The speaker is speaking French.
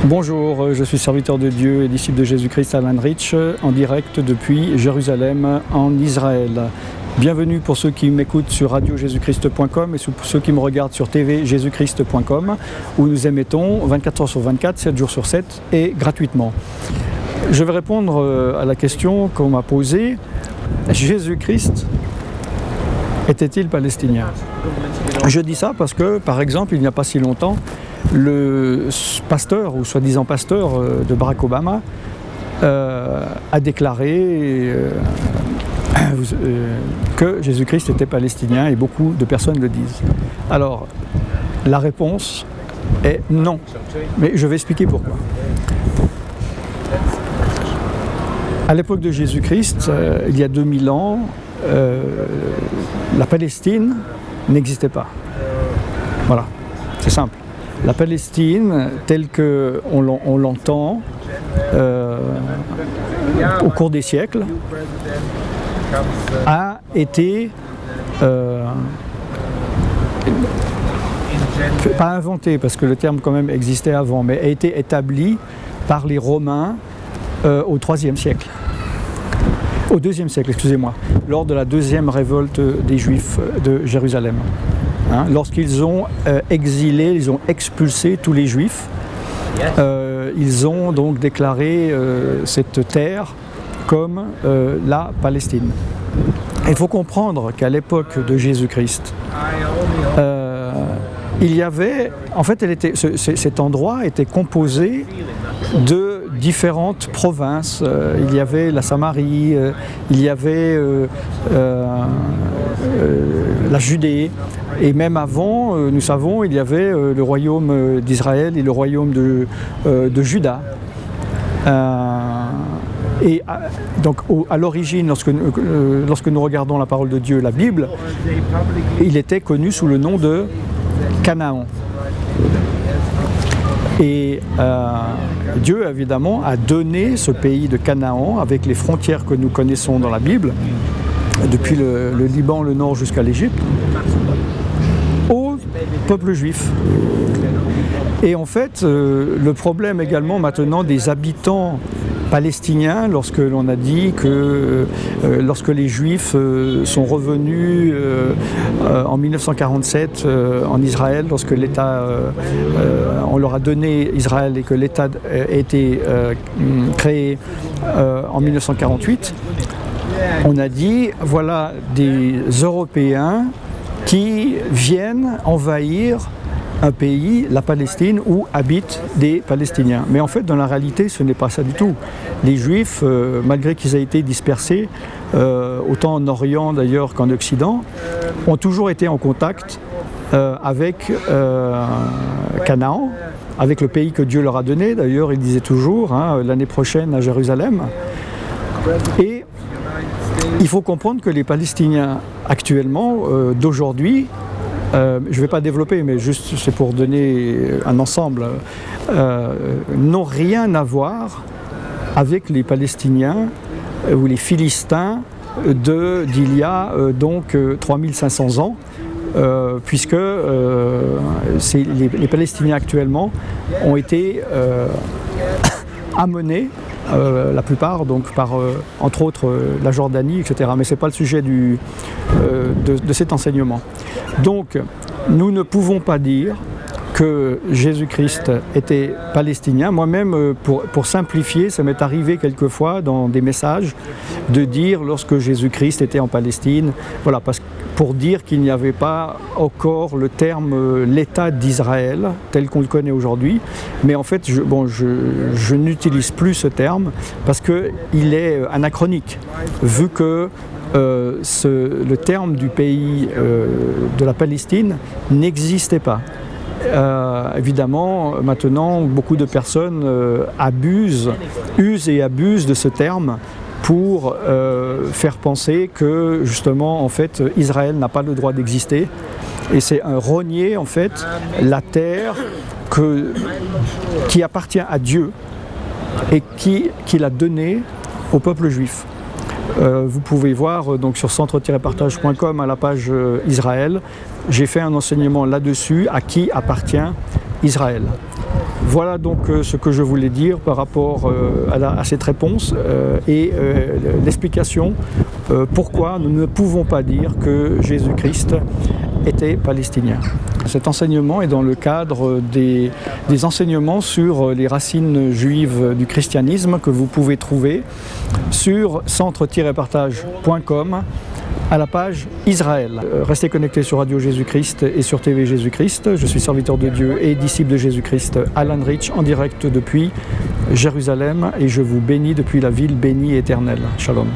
Bonjour, je suis serviteur de Dieu et disciple de Jésus-Christ Alan Rich, en direct depuis Jérusalem, en Israël. Bienvenue pour ceux qui m'écoutent sur radiojésuschrist.com et pour ceux qui me regardent sur tvjésuschrist.com, où nous émettons 24 heures sur 24, 7 jours sur 7 et gratuitement. Je vais répondre à la question qu'on m'a posée. Jésus-Christ était-il palestinien? Je dis ça parce que, par exemple, il n'y a pas si longtemps, le pasteur, ou soi-disant pasteur de Barack Obama, a déclaré que Jésus-Christ était palestinien, et beaucoup de personnes le disent. Alors, la réponse est non, mais je vais expliquer pourquoi. À l'époque de Jésus-Christ, il y a 2000 ans, la Palestine n'existait pas. Voilà, c'est simple. La Palestine, telle qu'on l'entend au cours des siècles, a été pas inventée, parce que le terme quand même existait avant, mais a été établie par les Romains au IIIe siècle. Au IIe siècle, excusez-moi, lors de la deuxième révolte des Juifs de Jérusalem. Lorsqu'ils ont exilé, ils ont expulsé tous les Juifs, ils ont donc déclaré cette terre comme la Palestine. Il faut comprendre qu'à l'époque de Jésus-Christ, il y avait, en fait, cet endroit était composé de différentes provinces. Il y avait la Samarie, il y avait la Judée, et même avant, nous savons, il y avait le royaume d'Israël et le royaume de Juda. Et donc à l'origine, lorsque nous regardons la parole de Dieu, la Bible, il était connu sous le nom de Canaan. Et Dieu, évidemment, a donné ce pays de Canaan avec les frontières que nous connaissons dans la Bible, depuis le Liban, le nord jusqu'à l'Égypte, au peuple juif. Et en fait, le problème également maintenant des habitants palestiniens, lorsque l'on a dit que lorsque les Juifs sont revenus en 1947 en Israël, lorsque l'État, on leur a donné Israël et que l'État a été créé en 1948, on a dit voilà des Européens qui viennent envahir un pays, la Palestine, où habitent des Palestiniens. Mais en fait, dans la réalité, ce n'est pas ça du tout. Les Juifs, malgré qu'ils aient été dispersés, autant en Orient d'ailleurs qu'en Occident, ont toujours été en contact avec Canaan, avec le pays que Dieu leur a donné. D'ailleurs, ils disaient toujours, l'année prochaine à Jérusalem. Et il faut comprendre que les Palestiniens actuellement, d'aujourd'hui, je ne vais pas développer, mais juste c'est pour donner un ensemble, n'ont rien à voir avec les Palestiniens ou les Philistins d'il y a donc 3500 ans, puisque les Palestiniens actuellement ont été amenés, la plupart, donc par, entre autres, la Jordanie, etc. Mais ce n'est pas le sujet de cet enseignement. Donc, nous ne pouvons pas dire que Jésus-Christ était palestinien. Moi-même, pour simplifier, ça m'est arrivé quelquefois dans des messages de dire lorsque Jésus-Christ était en Palestine, voilà, pour dire qu'il n'y avait pas encore le terme l'État d'Israël tel qu'on le connaît aujourd'hui. Mais en fait, je n'utilise plus ce terme parce qu'il est anachronique, vu que le terme du pays de la Palestine n'existait pas. Évidemment, maintenant, beaucoup de personnes usent et abusent de ce terme pour faire penser que, justement, en fait, Israël n'a pas le droit d'exister. Et c'est un renier, en fait, la terre qui appartient à Dieu et qu'il a donnée au peuple juif. Vous pouvez voir donc sur centre-partage.com à la page Israël, j'ai fait un enseignement là-dessus, à qui appartient Israël. Voilà donc ce que je voulais dire par rapport à cette réponse et l'explication pourquoi nous ne pouvons pas dire que Jésus-Christ était palestinien. Cet enseignement est dans le cadre des enseignements sur les racines juives du christianisme que vous pouvez trouver sur centre-partage.com à la page Israël. Restez connectés sur Radio Jésus-Christ et sur TV Jésus-Christ. Je suis serviteur de Dieu et disciple de Jésus-Christ, Alan Rich, en direct depuis Jérusalem, et je vous bénis depuis la ville bénie éternelle. Shalom.